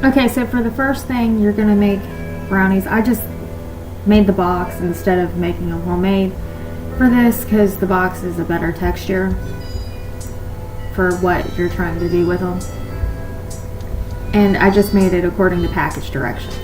Okay, so for the first thing, you're gonna make brownies. I just made the box instead of making them homemade for this because the box is a better texture for what you're trying to do with them. And I just made it according to package directions.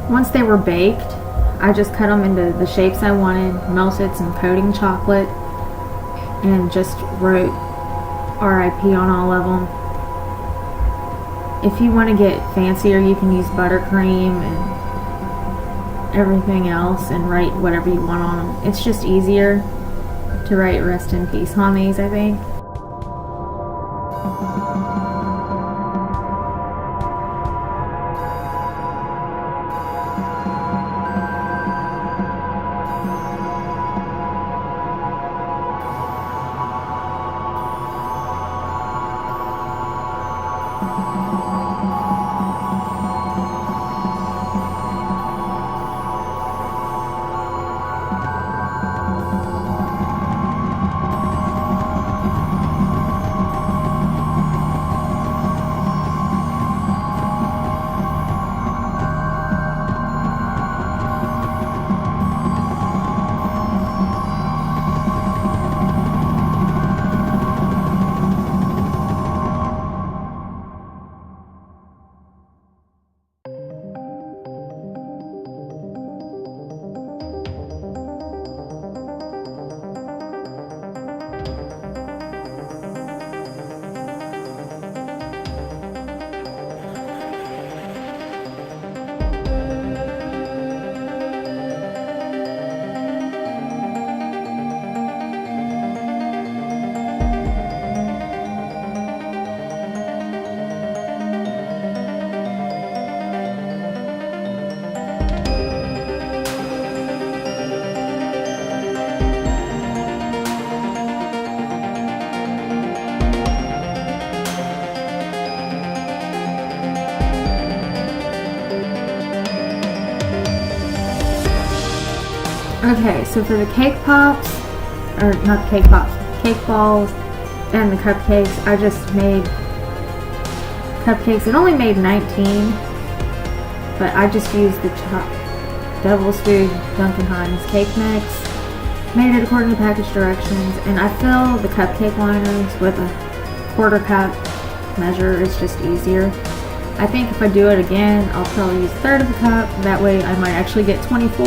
Once they were baked, I just cut them into the shapes I wanted, melted some coating chocolate, and just wrote RIP on all of them. If you want to get fancier, you can use buttercream and everything else and write whatever you want on them. It's just easier to write rest in peace on these, I think. Okay, so for the cake pops, or not the cake pops, cake balls and the cupcakes, I just made cupcakes. It only made 19, but I just used the Devil's Food Duncan Hines cake mix, made it according to package directions, and I fill the cupcake liners with a quarter cup measure. It's just easier. I think if I do it again, I'll probably use a third of a cup. That way I might actually get 24.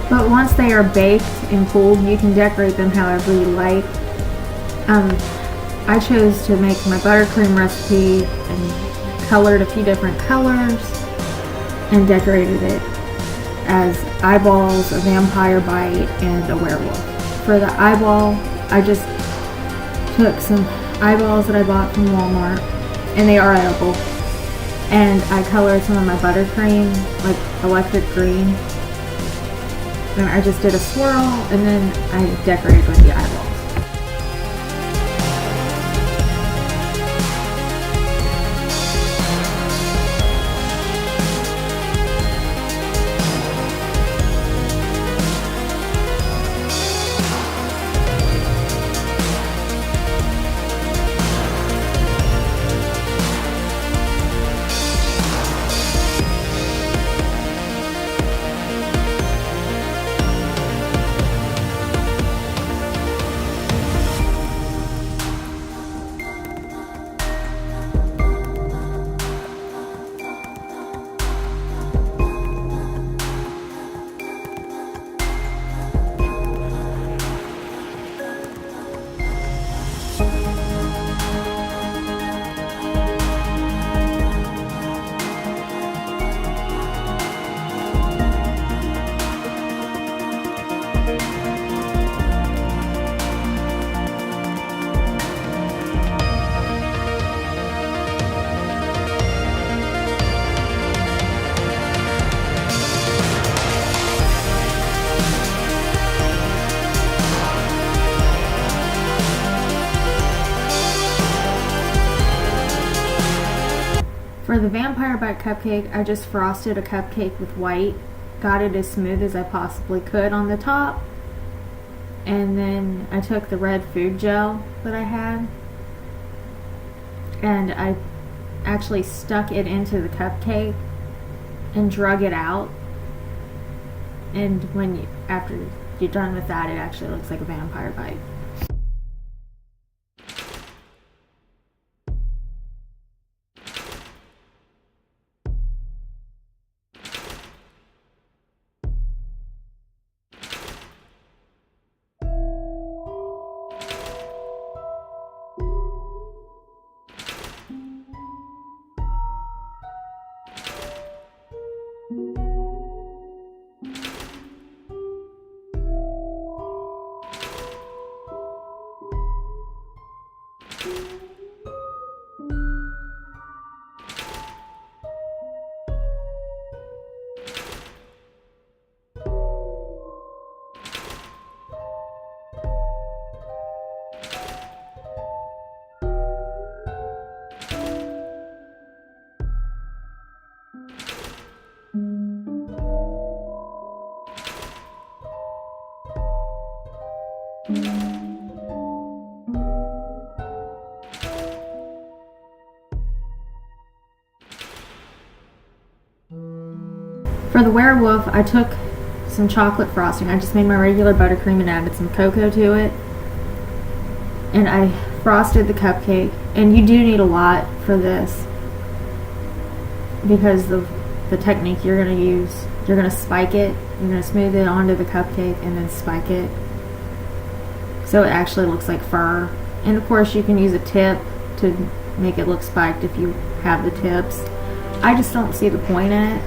But once they are baked and cooled, you can decorate them however you like. I chose to make my buttercream recipe and colored a few different colors and decorated it as eyeballs, a vampire bite, and a werewolf. For the eyeball, I just took some eyeballs that I bought from Walmart, and they are edible, and I colored some of my buttercream like electric green. And I just did a swirl, and then I decorated with the eyeballs. For the Vampire Bite cupcake, I just frosted a cupcake with white, got it as smooth as I possibly could on the top, and then I took the red food gel that I had, and I actually stuck it into the cupcake and drug it out, and after you're done with that, it actually looks like a vampire bite. For the werewolf, I took some chocolate frosting. I just made my regular buttercream and added some cocoa to it. And I frosted the cupcake. And you do need a lot for this because of the technique you're going to use. You're going to spike it. You're going to smooth it onto the cupcake and then spike it so it actually looks like fur. And of course you can use a tip to make it look spiked if you have the tips. I just don't see the point in it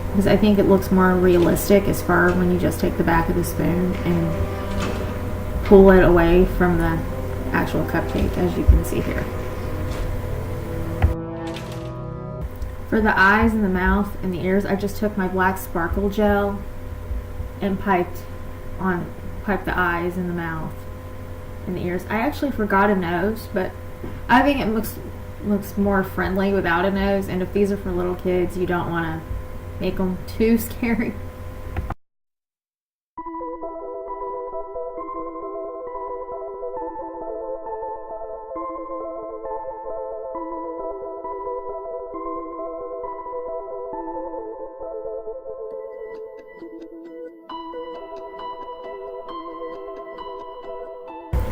because I think it looks more realistic as fur when you just take the back of the spoon and pull it away from the actual cupcake, as you can see here. For the eyes and the mouth and the ears, I just took my black sparkle gel and piped the eyes and the mouth and the ears. I actually forgot a nose, but I think it looks more friendly without a nose, and if these are for little kids, you don't want to make them too scary.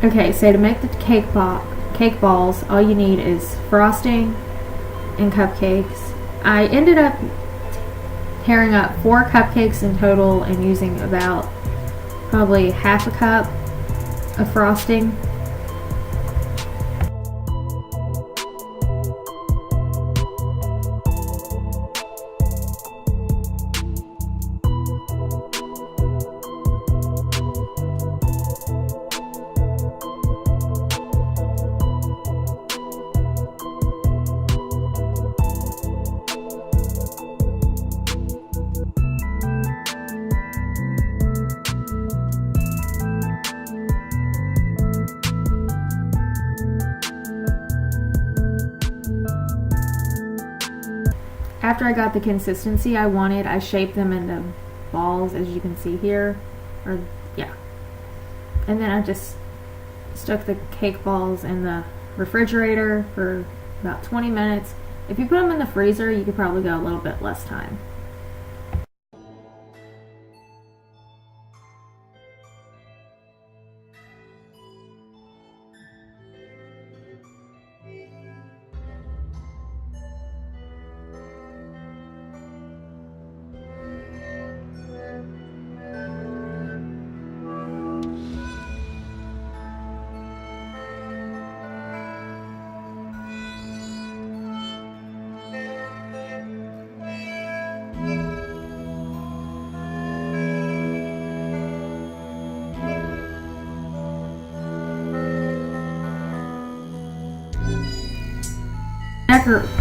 Okay, so to make the cake balls, all you need is frosting and cupcakes. I ended up tearing up 4 cupcakes in total and using about probably half a cup of frosting. After I got the consistency I wanted, I shaped them into balls, as you can see here. And then I just stuck the cake balls in the refrigerator for about 20 minutes. If you put them in the freezer, you could probably go a little bit less time.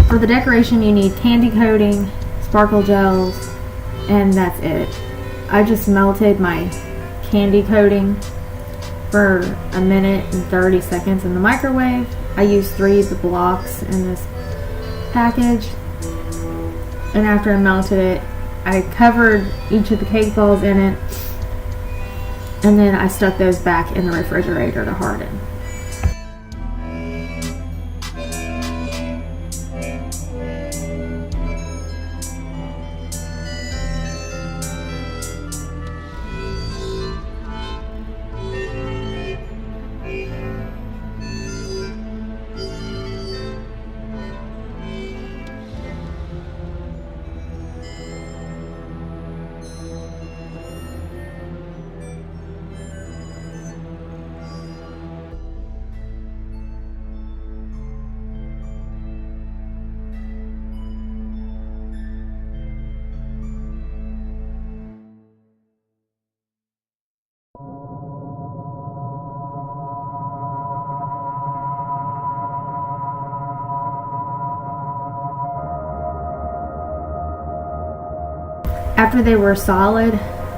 For the decoration, you need candy coating, sparkle gels, and that's it. I just melted my candy coating for 1 minute and 30 seconds in the microwave. I used 3 of the blocks in this package, and after I melted it, I covered each of the cake balls in it, and then I stuck those back in the refrigerator to harden. After they were solid,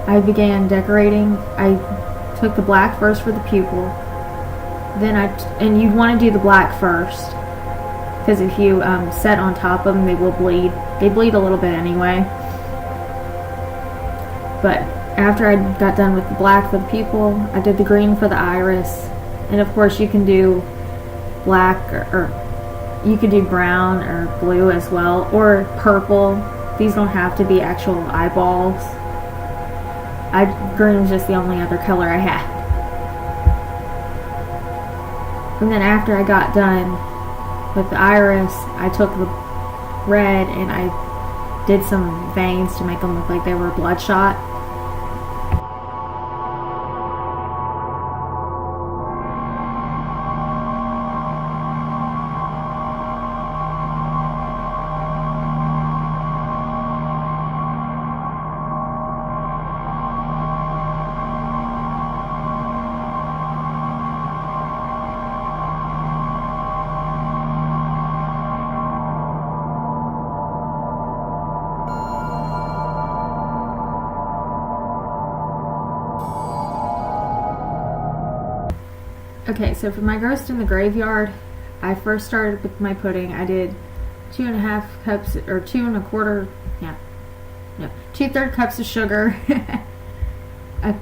I began decorating. I took the black first for the pupil. Then and you'd want to do the black first, because if you set on top of them, they will bleed. They bleed a little bit anyway. But after I got done with the black for the pupil, I did the green for the iris. And of course you can do black or you could do brown or blue as well, or purple. These don't have to be actual eyeballs. Green was just the only other color I had. And then after I got done with the iris, I took the red and I did some veins to make them look like they were bloodshot. Okay, so for my roast in the graveyard, I first started with my pudding. I did 2.5 cups, or 2.25, yeah, no, 2/3 cups of sugar, a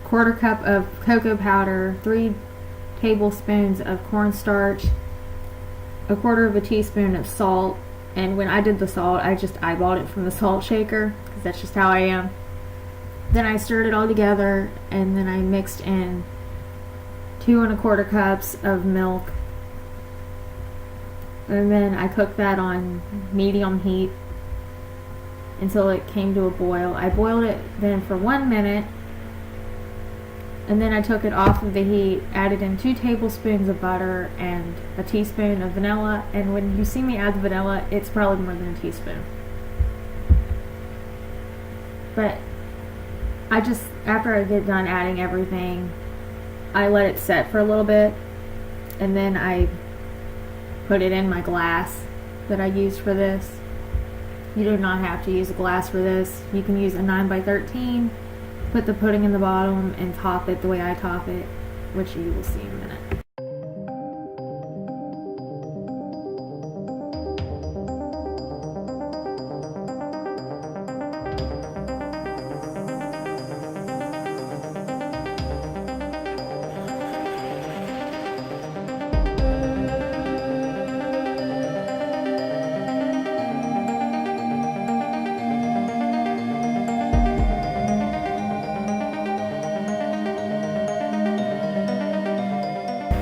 1/4 cup of cocoa powder, 3 tablespoons of cornstarch, 1/4 teaspoon of salt. And when I did the salt, I just eyeballed it from the salt shaker, because that's just how I am. Then I stirred it all together, and then I mixed in 2.25 cups of milk, and then I cooked that on medium heat until it came to a boil. I boiled it then for 1 minute, and then I took it off of the heat, added in 2 tablespoons of butter and a teaspoon of vanilla. And when you see me add the vanilla, it's probably more than a teaspoon. But I just, after I get done adding everything, I let it set for a little bit, and then I put it in my glass that I used for this. You do not have to use a glass for this. You can use a 9x13, put the pudding in the bottom, and top it the way I top it, which you will see in a minute.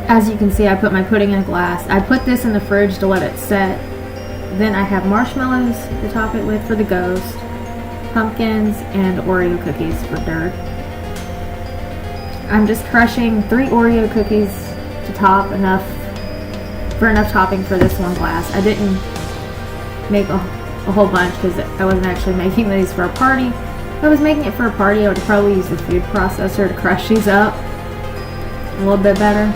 As you can see, I put my pudding in a glass. I put this in the fridge to let it set. Then I have marshmallows to top it with for the ghost, pumpkins, and Oreo cookies for dirt. I'm just crushing 3 Oreo cookies to top enough topping for this one glass. I didn't make a whole bunch because I wasn't actually making these for a party. If I was making it for a party, I would probably use the food processor to crush these up a little bit better.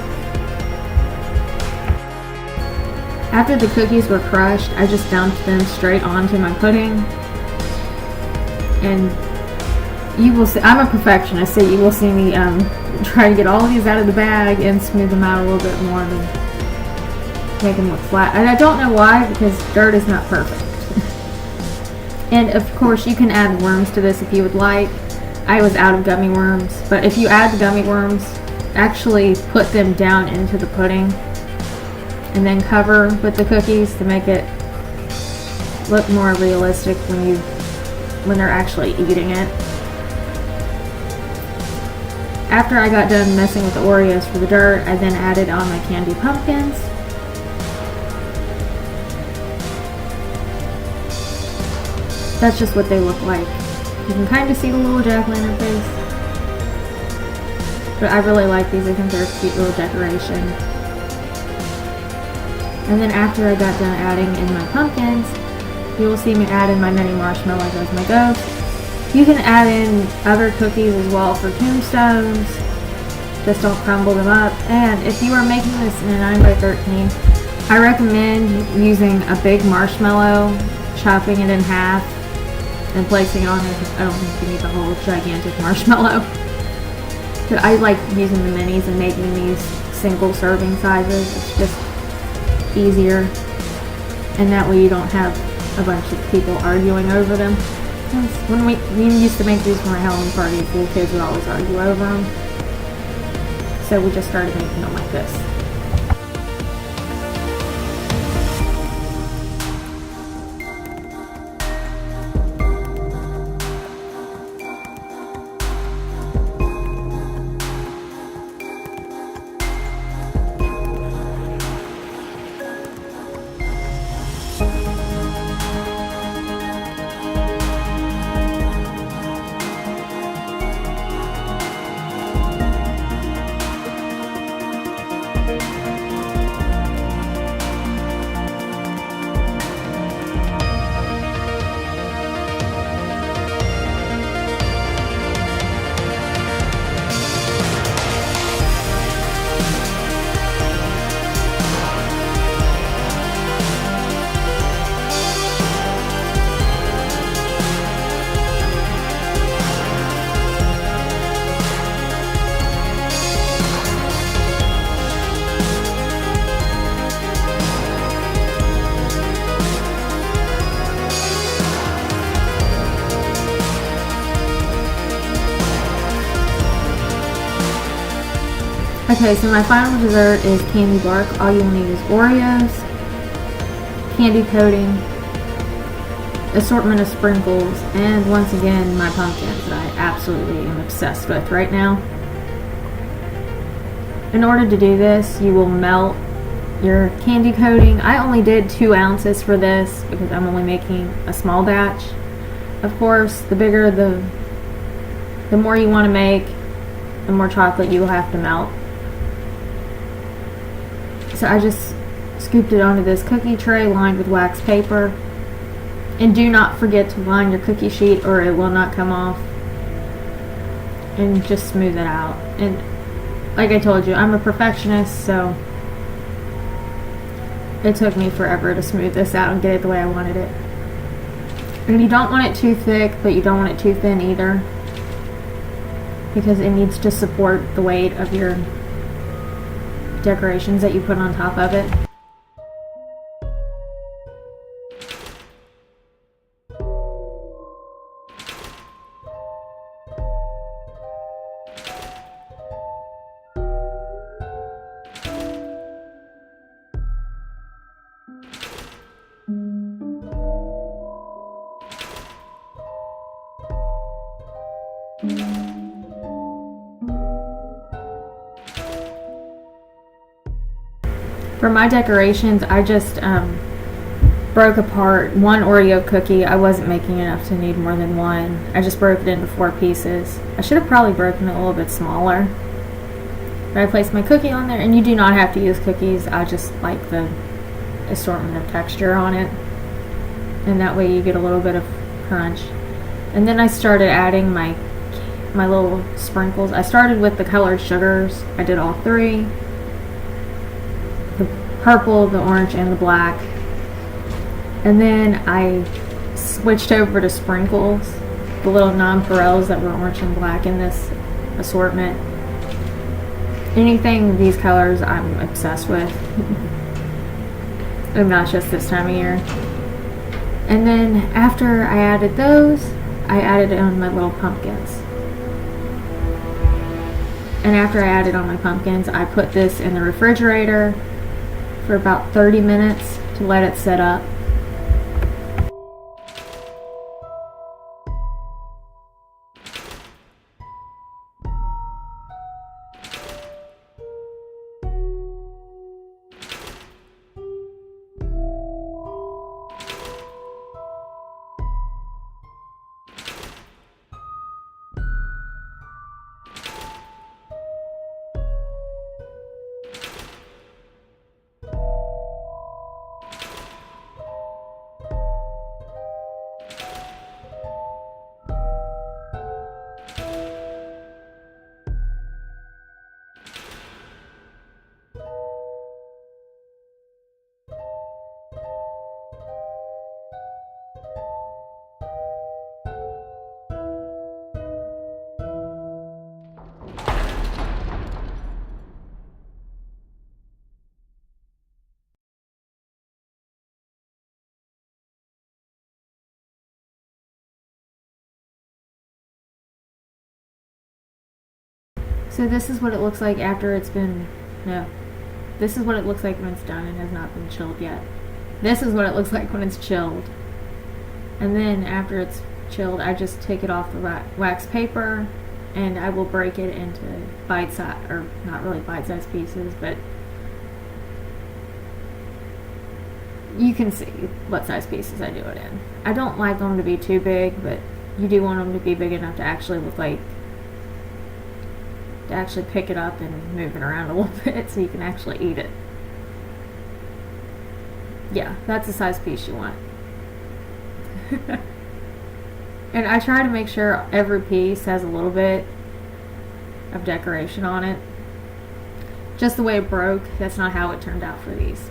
After the cookies were crushed, I just dumped them straight onto my pudding. And you will see, I'm a perfectionist, so you will see me try to get all of these out of the bag and smooth them out a little bit more to make them look flat. And I don't know why, because dirt is not perfect. And of course, you can add worms to this if you would like. I was out of gummy worms, but if you add the gummy worms, actually put them down into the pudding and then cover with the cookies to make it look more realistic when they're actually eating it. After I got done messing with the Oreos for the dirt, I then added on my candy pumpkins. That's just what they look like. You can kind of see the little jack-o'-lantern face. But I really like these. I think they're a cute little decoration. And then after I got done adding in my pumpkins, you will see me add in my mini marshmallows as my ghost. You can add in other cookies as well for tombstones. Just don't crumble them up. And if you are making this in a 9x13, I recommend using a big marshmallow, chopping it in half, and placing it on there. I don't think you need the whole gigantic marshmallow. But I like using the minis and making these single serving sizes. It's just easier, and that way you don't have a bunch of people arguing over them. When we used to make these for my Halloween parties, the little kids would always argue over them. So we just started making them like this. Okay, so my final dessert is candy bark. All you'll need is Oreos, candy coating, assortment of sprinkles, and once again my pumpkins that I absolutely am obsessed with right now. In order to do this, you will melt your candy coating. I only did 2 ounces for this because I'm only making a small batch. Of course, the bigger the more you want to make, the more chocolate you will have to melt. So I just scooped it onto this cookie tray lined with wax paper. And do not forget to line your cookie sheet or it will not come off. And just smooth it out. And like I told you, I'm a perfectionist, so it took me forever to smooth this out and get it the way I wanted it. And you don't want it too thick, but you don't want it too thin either, because it needs to support the weight of your decorations that you put on top of it. For my decorations, I just broke apart one Oreo cookie. I wasn't making enough to need more than one. I just broke it into 4 pieces. I should have probably broken it a little bit smaller. But I placed my cookie on there, and you do not have to use cookies. I just like the assortment of texture on it. And that way you get a little bit of crunch. And then I started adding my little sprinkles. I started with the colored sugars. I did all 3. The purple, the orange, and the black. And then I switched over to sprinkles, the little nonpareils that were orange and black in this assortment. Anything these colors I'm obsessed with. And not just this time of year. And then after I added those, I added on my little pumpkins. And after I added on my pumpkins, I put this in the refrigerator for about 30 minutes to let it set up. So this is what it looks like after it's been, this is what it looks like when it's done and has not been chilled yet. This is what it looks like when it's chilled. And then after it's chilled, I just take it off the wax paper and I will break it into bite-sized, or not really bite-sized pieces, but you can see what size pieces I do it in. I don't like them to be too big, but you do want them to be big enough to actually look like, to actually pick it up and move it around a little bit so you can actually eat it. Yeah, that's the size piece you want. And I try to make sure every piece has a little bit of decoration on it. Just the way it broke, that's not how it turned out for these.